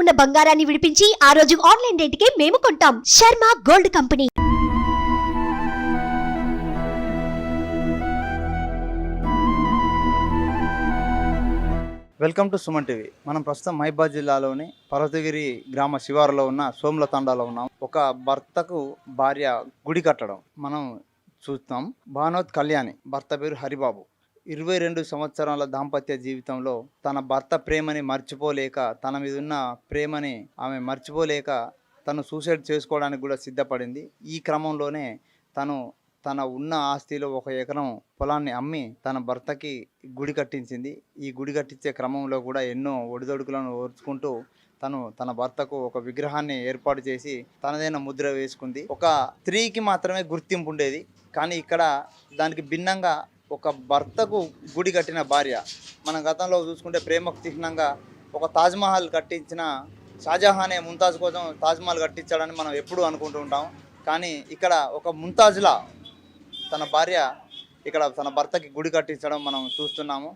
ఉన్న బంగారాన్ని విడిపించి ఆ రోజు ఆన్లైన్ రేటుకే మేము కొంటాం. Sharma gold company. Welcome to Suman TV. మనం ప్రస్తుతం మహిబాద్ జిల్లాలోని పర్వతగిరి గ్రామ శివారులో ఉన్న సోముల తండాలో ఉన్నాం. ఒక భర్తకు భార్య గుడి కట్టడం మనం చూస్తాం. భానోత్ కళ్యాణి భర్త పేరు హరిబాబు. 22 సంవత్సరాల దాంపత్య జీవితంలో తన భర్త ప్రేమని మర్చిపోలేక, తన మీద ఉన్న ప్రేమని ఆమె మర్చిపోలేక తను సూసైడ్ చేసుకోవడానికి కూడా సిద్ధపడింది. ఈ క్రమంలోనే తన ఉన్న ఆస్తిలో 1 ఎకరం పొలాన్ని అమ్మి తన భర్తకి గుడి కట్టించింది. ఈ గుడి కట్టించే క్రమంలో కూడా ఎన్నో ఒడిదొడుకులను ఓర్చుకుంటూ తన భర్తకు ఒక విగ్రహాన్ని ఏర్పాటు చేసి తనదైన ముద్ర వేసుకుంది. ఒక స్త్రీకి మాత్రమే గుర్తింపు ఉండేది, కానీ ఇక్కడ దానికి భిన్నంగా ఒక భర్తకు గుడి కట్టిన భార్య. మన గతంలో చూసుకుంటే ప్రేమకు చిహ్నంగా ఒక తాజ్మహల్ కట్టించిన షాజహానే ముంతాజ్ కోసం తాజ్మహల్ కట్టించాడని మనం ఎప్పుడూ అనుకుంటూ ఉంటాం. కానీ ఇక్కడ ఒక ముంతాజ్లా తన భార్య ఇక్కడ తన భర్తకి గుడి కట్టించడం మనం చూస్తున్నాము.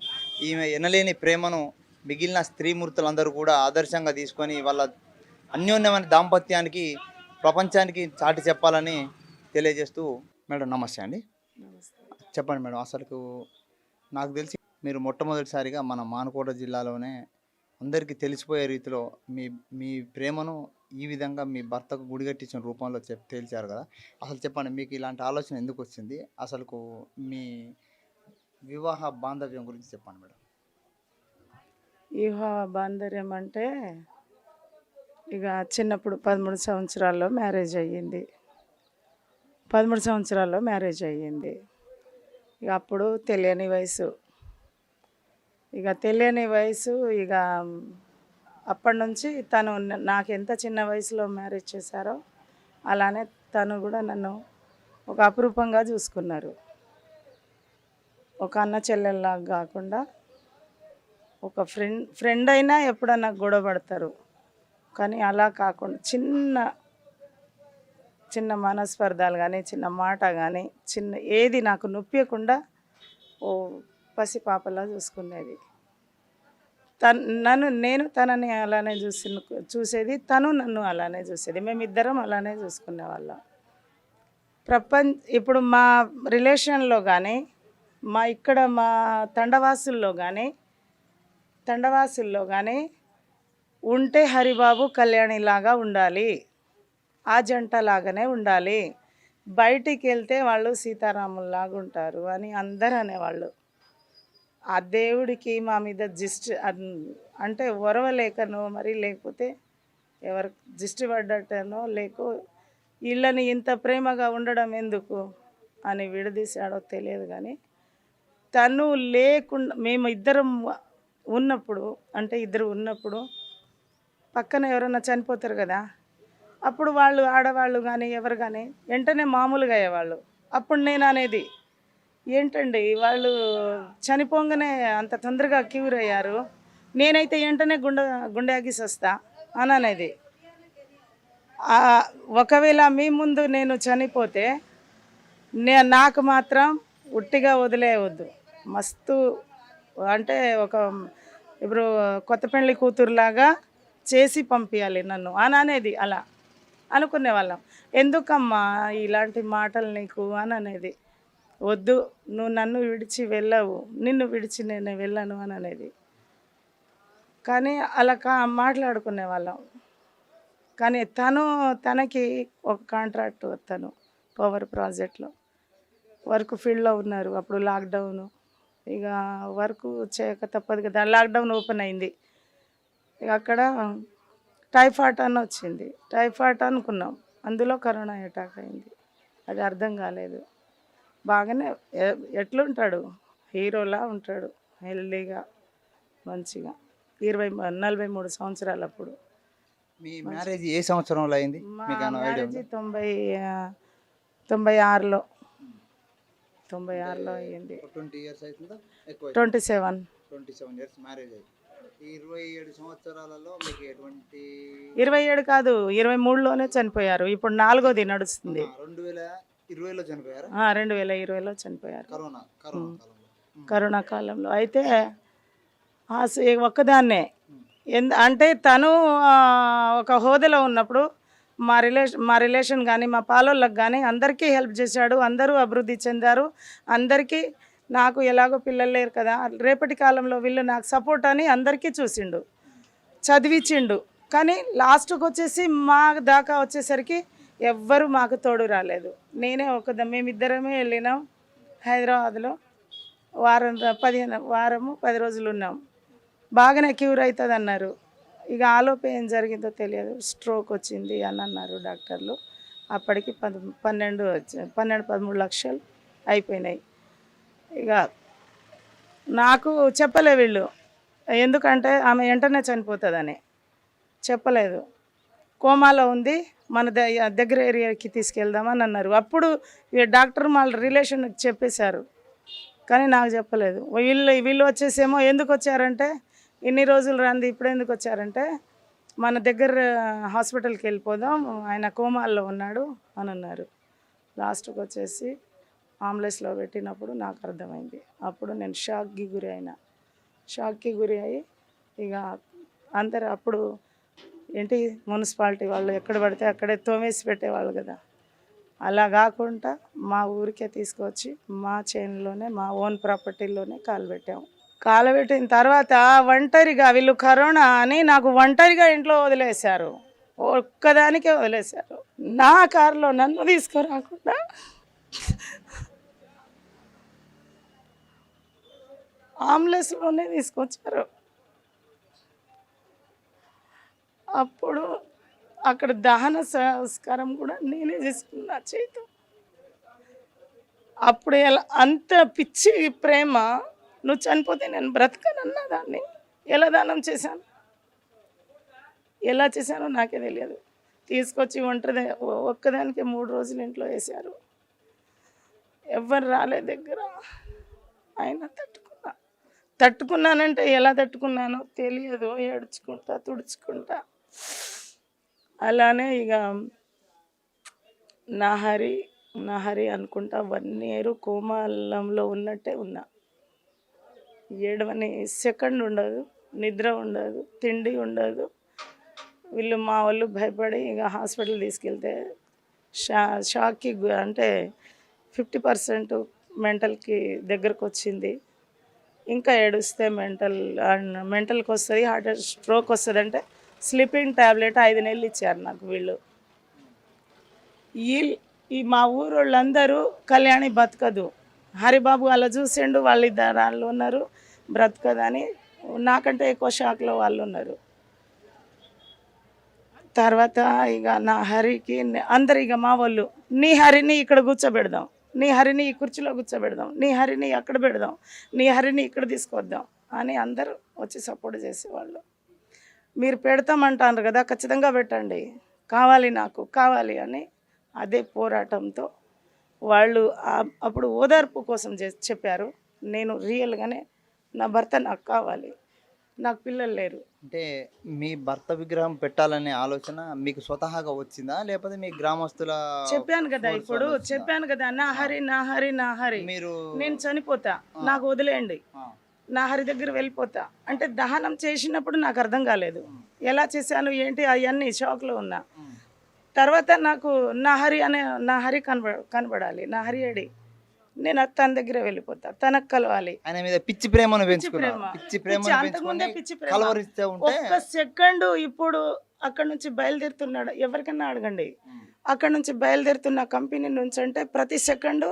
ఈమె ఎనలేని ప్రేమను మిగిలిన స్త్రీమూర్తులందరూ కూడా ఆదర్శంగా తీసుకొని వాళ్ళ అన్యోన్యమైన దాంపత్యానికి ప్రపంచానికి చాటి చెప్పాలని తెలియజేస్తూ, మేడం నమస్తే అండి. చెప్పండి మేడం, అసలు నాకు తెలిసి మీరు మొట్టమొదటిసారిగా మన మానుకోట జిల్లాలోనే అందరికీ తెలిసిపోయే రీతిలో మీ ప్రేమను ఈ విధంగా మీ భర్తకు గుడి కట్టించిన రూపంలో తేల్చారు కదా. అసలు చెప్పండి, మీకు ఇలాంటి ఆలోచన ఎందుకు వచ్చింది? అసలు మీ వివాహ బాంధవ్యం గురించి చెప్పండి మేడం. వివాహ బాంధవ్యం అంటే ఇక చిన్నప్పుడు 13 సంవత్సరాల్లో మ్యారేజ్ అయ్యింది. 13 సంవత్సరాల్లో మ్యారేజ్ అయ్యింది. ఇక అప్పుడు తెలియని వయసు. ఇక అప్పటి నుంచి తను నాకు ఎంత చిన్న వయసులో మ్యారేజ్ చేశారో అలానే తను కూడా నన్ను ఒక అపురూపంగా చూసుకున్నారు. ఒక అన్న చెల్లెల్లాగా కాకుండా ఒక ఫ్రెండ్ అయినా ఎప్పుడన్నా గొడవ పడతారు, కానీ అలా కాకుండా చిన్న మనస్పర్ధాలు కానీ, చిన్న మాట కానీ, ఏది నాకు నొప్పియకుండా ఓ పసిపాపలా చూసుకునేది. నేను తనని అలానే చూసేది, తను నన్ను అలానే చూసేది. మేమిద్దరం అలానే చూసుకునేవాళ్ళం. ఇప్పుడు మా రిలేషన్లో కానీ, మా తండవాసుల్లో కానీ ఉంటే హరిబాబు కళ్యాణిలాగా ఉండాలి, ఆ జంట లాగానే ఉండాలి. బయటికి వెళ్తే వాళ్ళు సీతారాముల్లాగా ఉంటారు అని అందరూ అనేవాళ్ళు. ఆ దేవుడికి మా మీద అంటే ఒరవలేకనో, మరి లేకపోతే ఎవరు దిష్టి పడ్డట్టనో, వీళ్ళని ఇంత ప్రేమగా ఉండడం ఎందుకు అని విడదీశాడో తెలియదు. కానీ తను లేకుండా మేము ఇద్దరం ఉన్నప్పుడు, అంటే ఇద్దరు ఉన్నప్పుడు పక్కన ఎవరైనా చనిపోతారు కదా, అప్పుడు వాళ్ళు ఆడవాళ్ళు కానీ ఎవరు కానీ వెంటనే మామూలుగా అయ్యేవాళ్ళు. అప్పుడు నేను అనేది, ఏంటండి వాళ్ళు చనిపోగానే అంత తొందరగా క్యూర్ అయ్యారు, నేనైతే వెంటనే గుండె ఆగిసి వస్తా అని అనేది. ఒకవేళ మీ ముందు నేను చనిపోతే నాకు మాత్రం ఉట్టిగా వదిలేయవద్దు, మస్తు అంటే ఇప్పుడు కొత్త పెళ్లి కూతురులాగా చేసి పంపించాలి నన్ను అని అనేది. అలా అనుకునేవాళ్ళం. ఎందుకమ్మా ఇలాంటి మాటలు నీకు అని అనేది. వద్దు, నువ్వు నన్ను విడిచి వెళ్ళవు, నిన్ను విడిచి నేను వెళ్ళను అని అనేది. కానీ అలా మాట్లాడుకునే వాళ్ళం. కానీ తనకి ఒక కాంట్రాక్ట్, తను పవర్ ప్రాజెక్ట్లో వర్క్ ఫీల్డ్లో ఉన్నారు. అప్పుడు లాక్డౌను, ఇక వర్క్ చేయక తప్పదు కదా. లాక్డౌన్ ఓపెన్ అయింది, ఇక అక్కడ టైఫాయిడ్ అని వచ్చింది. టైఫాయిడ్ అనుకున్నాం, అందులో కరోనా అటాక్ అయింది. అది అర్థం కాలేదు. బాగానే ఎట్లుంటాడు, హీరోలా ఉంటాడు, హెల్దీగా మంచిగా. 43 సంవత్సరాలు అప్పుడు. మీ మ్యారేజ్ ఏ సంవత్సరంలో అయింది? మా మ్యారేజ్ 96లో అయ్యింది. 20 years అవుతుందా? 27 years మ్యారేజ్ అయింది. ఈ 27 సంవత్సరాలలో మీకు ఎటువంటి 27 కాదు, 23లోనే చనిపోయారు. ఇప్పుడు 4వది నడుస్తుంది. 2020లో చనిపోయారు. 2020లో చనిపోయారు, కరోనా కాలంలో. అయితే ఒక్కదాన్నే అంటే తను ఒక హోదాలో ఉన్నప్పుడు మా రిలేషన్ కానీ మా పాలోళ్ళకి కానీ అందరికీ హెల్ప్ చేశాడు. అందరూ అభివృద్ధి చెందారు. అందరికీ నాకు ఎలాగో పిల్లలు లేరు కదా, రేపటి కాలంలో వీళ్ళు నాకు సపోర్ట్ అని అందరికీ చూసిండు, చదివించిండు. కానీ లాస్ట్కి వచ్చేసి మా దాకా వచ్చేసరికి ఎవ్వరు మాకు తోడు రాలేదు. నేనే మేమిద్దరమే వెళ్ళినాం హైదరాబాద్లో. వారము 10 రోజులు ఉన్నాం. బాగానే క్యూర్ అవుతుంది అన్నారు. ఇక ఆలోపే ఏం జరిగిందో తెలియదు, స్ట్రోక్ వచ్చింది అని అన్నారు డాక్టర్లు. అప్పటికి 13 లక్షలు అయిపోయినాయి. ఇక నాకు చెప్పలే వీళ్ళు, ఎందుకంటే ఆమె వెంటనే చనిపోతుందని చెప్పలేదు. కోమాలో ఉంది, మన దగ్గర ఏరియాకి తీసుకెళ్దామని అన్నారు. అప్పుడు డాక్టర్ వాళ్ళ రిలేషన్కి చెప్పేశారు, కానీ నాకు చెప్పలేదు. వీళ్ళు వచ్చేసేమో ఎందుకు వచ్చారంటే, ఇన్ని రోజులు రంది ఇప్పుడు ఎందుకు వచ్చారంటే, మన దగ్గర హాస్పిటల్కి వెళ్ళిపోదాం, ఆయన కోమాల్లో ఉన్నాడు అని అన్నారు. లాస్ట్కి వచ్చేసి అంబులెన్స్లో పెట్టినప్పుడు నాకు అర్థమైంది. అప్పుడు నేను షాక్కి గురి అయ్యి ఇక అందరు అప్పుడు ఏంటి మున్సిపాలిటీ వాళ్ళు ఎక్కడ పడితే అక్కడే తోమేసి పెట్టేవాళ్ళు కదా, అలా కాకుండా మా ఊరికే తీసుకొచ్చి మా చేనులోనే మా ఓన్ ప్రాపర్టీలోనే కాలబెట్టిన తర్వాత ఒంటరిగా వీళ్ళు కరోనా అని నాకు ఒంటరిగా ఇంట్లో వదిలేశారు. ఒక్కదానికే వదిలేశారు. నా కారులో నన్ను తీసుకురాకుండా అంబులెన్స్లోనే తీసుకొచ్చారు. అప్పుడు అక్కడ దహన సంస్కారం కూడా నేనే చేసుకున్నా చేతు. అప్పుడు ఎలా అంత పిచ్చి ప్రేమ, నువ్వు చనిపోతే నేను బ్రతకనన్నా దాన్ని ఎలా దానం చేశాను, ఎలా చేశానో నాకే తెలియదు. తీసుకొచ్చి ఒక్కదానికి 3 రోజులు ఇంట్లో వేశారు. ఎవ్వరు రాలే దగ్గర. అయినా తట్టుకున్నానంటే ఎలా తట్టుకున్నానో తెలియదు. ఏడ్చుకుంటా తుడుచుకుంటా అలానే ఇక నా హరి అనుకుంటా 1 year కోమాలంలో ఉన్నట్టే ఉన్నా. ఏడవని సెకండ్ ఉండదు, నిద్ర ఉండదు, తిండి ఉండదు. వీళ్ళు మా వాళ్ళు భయపడి ఇక హాస్పిటల్ తీసుకెళ్తే షాక్కి అంటే 50% మెంటల్కి దగ్గరకు వచ్చింది. ఇంకా ఏడుస్తే మెంటల్కి వస్తుంది, స్ట్రోక్ వస్తుంది అంటే స్లీపింగ్ ట్యాబ్లెట్ 5 నెలలు ఇచ్చారు నాకు వీళ్ళు. ఈ మా ఊరోళ్ళందరూ కళ్యాణి బతకదు, హరిబాబు అలా చూసిండు, వాళ్ళు ఉన్నారు బ్రతకదని. నాకంటే ఎక్కువ షాక్లో వాళ్ళు ఉన్నారు. తర్వాత ఇక నా హరికి అందరు ఇక మా వాళ్ళు, నీ హరిని ఇక్కడ కూర్చోబెడదాం, నీ హరిని ఈ కుర్చీలో కూర్చోబెడదాం, నీ హరిని అక్కడ పెడదాం, నీ హరిని ఇక్కడ తీసుకొద్దాం అని అందరూ వచ్చి సపోర్ట్ చేసేవాళ్ళు. మీరు పెడతామంటారు కదా, ఖచ్చితంగా పెట్టండి, నాకు కావాలి అని అదే పోరాటంతో వాళ్ళు అప్పుడు ఓదార్పు కోసం చెప్పారు. నేను రియల్గానే నా భర్త నాకు కావాలి, నాకు పిల్లలు లేరు. అంటే మీ భర్త విగ్రహం పెట్టాలనే ఆలోచన మీకు స్వతహాగా వచ్చిందా, లేకపోతే మీ గ్రామస్తుల చెప్పాను కదా నా హరి మీరు నేను చనిపోతా, నాకు వదిలేయండి, నా హరి దగ్గర వెళ్ళిపోతా అంటే దహనం చేసినప్పుడు నాకు అర్థం కాలేదు ఎలా చేశాను ఏంటి, అవన్నీ షాక్లో ఉన్నా. తర్వాత నాకు నా హరి కనబడాలి, నా హరి ఏడి, నేను తన దగ్గర వెళ్ళిపోతా, తనకు కలవాలి. ఆయన మీద పిచ్చి ప్రేమను ఒక్క సెకండ్ ఇప్పుడు అక్కడ నుంచి బయలుదేరుతున్నాడు, ఎవరికన్నా అడగండి, అక్కడ నుంచి బయలుదేరుతున్న కంపెనీ నుంచి అంటే ప్రతి సెకండ్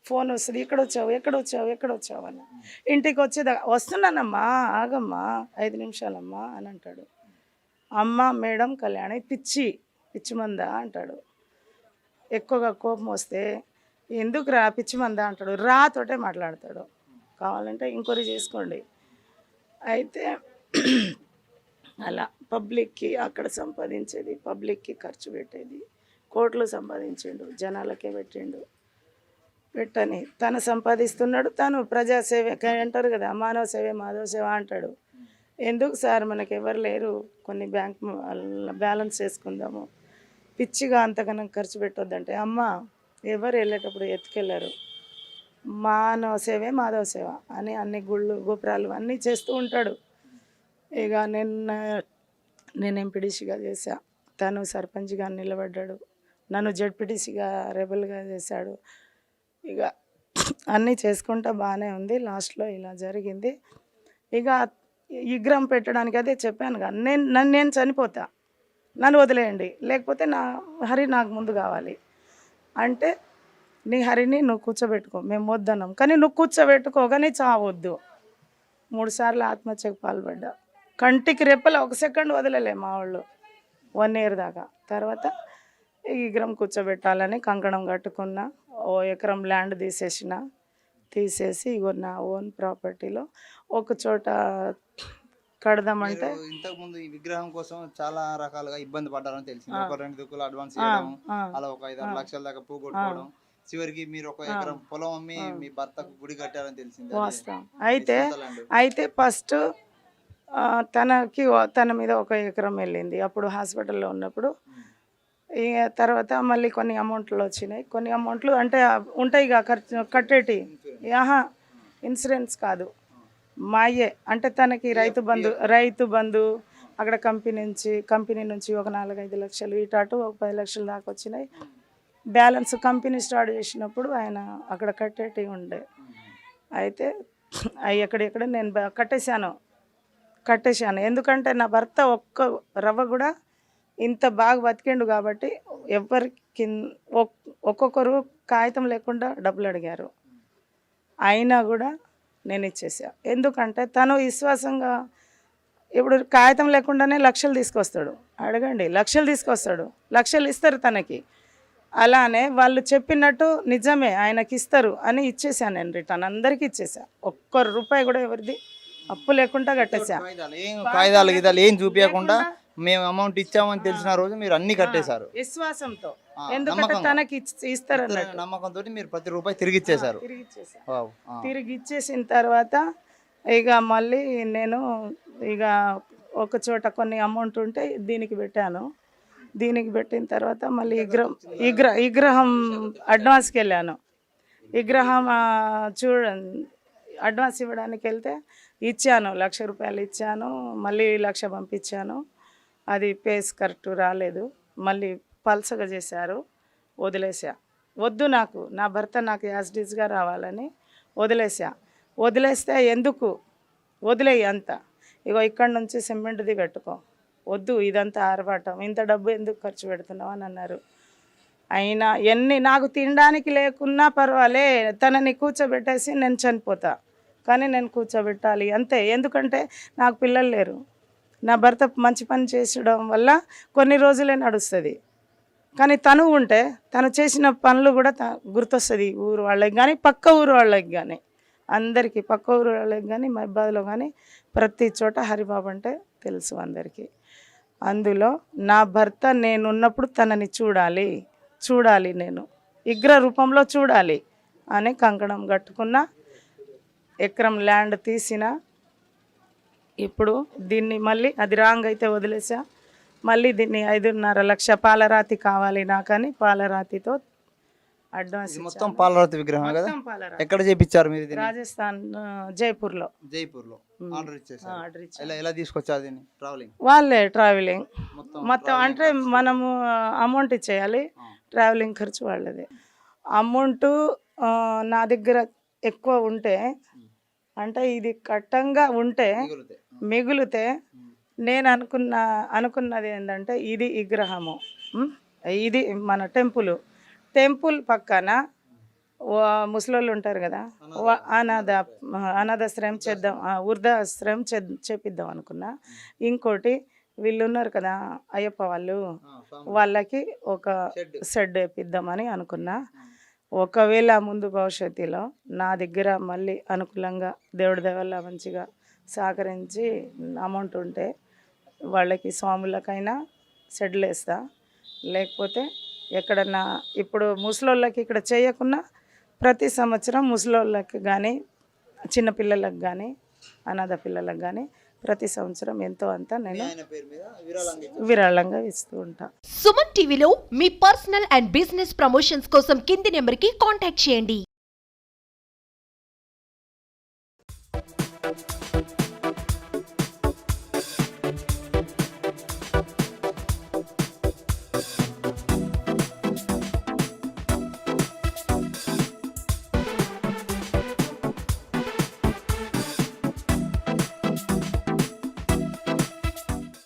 ఫోన్ వస్తుంది, ఎక్కడ వచ్చావు అని. ఇంటికి వచ్చేదా వస్తున్నానమ్మా, ఆగమ్మా 5 నిమిషాలమ్మా అని అంటాడు. అమ్మ మేడం కళ్యాణి పిచ్చి మందా అంటాడు. ఎక్కువగా కోపం వస్తే ఎందుకు రా పిచ్చి మందా అంటాడు, రాతోటే మాట్లాడతాడు. కావాలంటే ఎంక్వైరీ చేసుకోండి. అయితే అలా పబ్లిక్కి అక్కడ సంపాదించేది, పబ్లిక్కి ఖర్చు పెట్టేది, కోట్లు సంపాదించిండు, జనాలకే పెట్టని తను సంపాదిస్తున్నాడు. తను ప్రజాసేవ అంటారు కదా, మానవ సేవే మాధవ సేవ అంటాడు. ఎందుకు సార్ మనకు ఎవరు లేరు, కొన్ని బ్యాంక్ బ్యాలెన్స్ చేసుకుందాము, పిచ్చిగా అంతకన్నా ఖర్చు పెట్టొద్దంటే, అమ్మ ఎవరు వెళ్ళేటప్పుడు ఎత్తుకెళ్ళారు, మానవ సేవే మాధవ సేవ అని అన్ని గుళ్ళు గోపురాలు అన్నీ చేస్తూ ఉంటాడు. ఇక నేను ఎంపీడీసీగా చేశా, తను సర్పంచ్గా నిలబడ్డాడు, నన్ను జడ్పీటీసీగా రెబల్గా చేశాడు. ఇక అన్నీ చేసుకుంటా బాగానే ఉంది. లాస్ట్లో ఇలా జరిగింది. ఇక విగ్రహం పెట్టడానికి అదే చెప్పాను కదా, నేను చనిపోతా, నన్ను వదిలేయండి, లేకపోతే హరి నాకు ముందు కావాలి అంటే, నీ హరిని నువ్వు కూర్చోబెట్టుకో, మేము వద్దన్నాం, కానీ నువ్వు కూర్చోబెట్టుకోగానే చావొద్దు. 3 సార్లు ఆత్మహత్యకు పాల్పడ్డా. కంటికి రెప్పలు 1 సెకండ్ వదలలే మా వాళ్ళు 1 ఇయర్ దాకా. తర్వాత ఈ విగ్రహం కూర్చోబెట్టాలని కంకణం కట్టుకున్నా. 1 ఎకరం ల్యాండ్ తీసేసి ఇగో నా ఓన్ ప్రాపర్టీలో ఒక చోట కడదామంటే, ఇంతకు ముందు ఈ విగ్రహం కోసం చాలా రకాలుగా ఇబ్బంది పడ్డారని తెలిసింది. ఒక 2 దుక్కులు అడ్వాన్స్ ఇవ్వడం, అలా ఒక 5-6 లక్షల దాకా పోగొట్టుకోవడం, చివరికి మీరు 1 ఎకరం పొలం అమ్మి మీ భర్తకు గుడి కట్టారని తెలిసింది. వాస్తవం. అయితే ఫస్ట్ తన మీద 1 ఎకరం వెళ్ళింది అప్పుడు హాస్పిటల్లో ఉన్నప్పుడు. ఇక తర్వాత మళ్ళీ కొన్ని అమౌంట్లు వచ్చినాయి. కొన్ని అమౌంట్లు అంటే ఉంటాయి ఖర్చు కట్టేటి, ఇన్సూరెన్స్ కాదు, మాయే. అంటే తనకి రైతు బంధు అక్కడ కంపెనీ నుంచి ఒక 4-5 లక్షలు, ఇటు ఒక 10 లక్షల దాకా వచ్చినాయి. బ్యాలెన్స్ కంపెనీ స్టార్ట్ చేసినప్పుడు ఆయన అక్కడ కట్టేటి ఉండే. అయితే అవి ఎక్కడెక్కడ నేను కట్టేశాను. ఎందుకంటే నా భర్త ఒక్క రవ్వ కూడా ఇంత బాగా బతికిండు కాబట్టి ఎవరికి ఒక్కొక్కరు కాగితం లేకుండా డబ్బులు అడిగారు, అయినా కూడా నేను ఇచ్చేసా. ఎందుకంటే తను విశ్వాసంగా, ఇప్పుడు కాగితం లేకుండానే లక్షలు తీసుకొస్తాడు, అడగండి, లక్షలు ఇస్తారు తనకి. అలానే వాళ్ళు చెప్పినట్టు నిజమే ఆయనకి ఇస్తారు అని ఇచ్చేసాను నేను. రిటర్న్ అందరికీ ఇచ్చేసా. 1 రూపాయి కూడా ఎవరిది అప్పు లేకుండా కట్టేసా. కాగితాలు గిదాలు ఏం చూపించకుండా మేము అమౌంట్ ఇచ్చామని తెలిసిన రోజు మీరు అన్ని కట్టేశారు విశ్వాసంతో. ఎందుకంటే తనకి ఇస్తారు నమ్మకంతో మీరు ప్రతి రూపాయి తిరిగి ఇచ్చేసారు. తిరిగి ఇచ్చేసిన తర్వాత ఇక మళ్ళీ నేను ఇక ఒక చోట కొన్ని అమౌంట్ ఉంటే దీనికి పెట్టాను. దీనికి పెట్టిన తర్వాత మళ్ళీ విగ్రహం అడ్వాన్స్కి వెళ్ళాను. విగ్రహం అడ్వాన్స్ ఇవ్వడానికి వెళ్తే ఇచ్చాను, 1,00,000 రూపాయలు ఇచ్చాను. మళ్ళీ 1,00,000 పంపించాను. అది పేస్ కరెక్ట్ రాలేదు. మళ్ళీ పల్సగా చేశారు, వదిలేసా. వద్దు, నా భర్త నాకు యాస్డీస్గా రావాలని వదిలేస్తే ఎందుకు వదిలేయి అంతా, ఇగో ఇక్కడ నుంచి సిమెంట్ది పెట్టుకో, వద్దు ఇదంతా ఆర్భాటం, ఇంత డబ్బు ఎందుకు ఖర్చు పెడుతున్నావు అని అన్నారు. అయినా నాకు తినడానికి లేకున్నా పర్వాలే, తనని కూర్చోబెట్టేసి నేను చనిపోతా, కానీ నేను కూర్చోబెట్టాలి అంతే. ఎందుకంటే నాకు పిల్లలు లేరు. నా భర్త మంచి పని చేసడం వల్ల కొన్ని రోజులే నడుస్తుంది, కానీ తను ఉంటే తను చేసిన పనులు కూడా గుర్తొస్తుంది ఊరు వాళ్ళకి కానీ, పక్క ఊరు వాళ్ళకి కానీ, అందరికీ పక్క ఊరు వాళ్ళకి కానీ, మహబాద్లో కానీ ప్రతి చోట హరిబాబు అంటే తెలుసు అందరికీ. అందులో నా భర్త నేనున్నప్పుడు తనని చూడాలి, నేను విగ్రహ రూపంలో చూడాలి అని కంకణం కట్టుకున్న. ఎకరం ల్యాండ్ తీసిన. ఇప్పుడు దీన్ని మళ్ళీ అది రాంగ్ అయితే వదిలేసా. మళ్ళీ దీన్ని 5.5 లక్ష పాలరాతి కావాలి నాకని పాలరాతితో అడ్వాన్స్. మొత్తం పాలరాతి విగ్రహం కదా? ఎక్కడ చేపించారు మీరు? రాజస్థాన్, జైపూర్లో ఆర్డర్ ఇచ్చారు. ఎలా తీసుకొచ్చారు దీన్ని? వాళ్ళే ట్రావెలింగ్ మొత్తం. అంటే మనము అమౌంట్ ఇచ్చేయాలి, ట్రావెలింగ్ ఖర్చు వాళ్ళది. అమౌంట్ నా దగ్గర ఎక్కువ ఉంటే, అంటే ఇది కట్టంగా ఉంటే మిగులుతే, నేను అనుకున్నది ఏంటంటే, ఇది విగ్రహము, ఇది మన టెంపుల్ పక్కన ముసలోళ్ళు ఉంటారు కదా, అనాథాశ్రయం చేద్దాం, వృద్ధాశ్రయం చేపిద్దాం అనుకున్నా. ఇంకోటి వీళ్ళు ఉన్నారు కదా అయ్యప్ప వాళ్ళకి ఒక షెడ్ వేపిద్దామని అనుకున్నా. ఒకవేళ ముందు భవిష్యత్తులో నా దగ్గర మళ్ళీ అనుకూలంగా దేవుడి దయవల్ల మంచిగా సహకరించి అమౌంట్ ఉంటే వాళ్ళకి స్వాములకైనా షెడ్లు వేస్తా. లేకపోతే ఎక్కడన్నా ఇప్పుడు ముసలోళ్ళకి ఇక్కడ చేయకున్నా ప్రతి సంవత్సరం ముసలోళ్ళకి కానీ, చిన్నపిల్లలకు కానీ, అనాథ పిల్లలకు కానీ ప్రతి సంవత్సరం ఎంతో అంతా నేను విరాళంగా ఇస్తూ ఉంటా. సుమన్ టీవీలో మీ పర్సనల్ అండ్ బిజినెస్ ప్రమోషన్స్ కోసం కింది నెంబర్కి కాంటాక్ట్ చేయండి.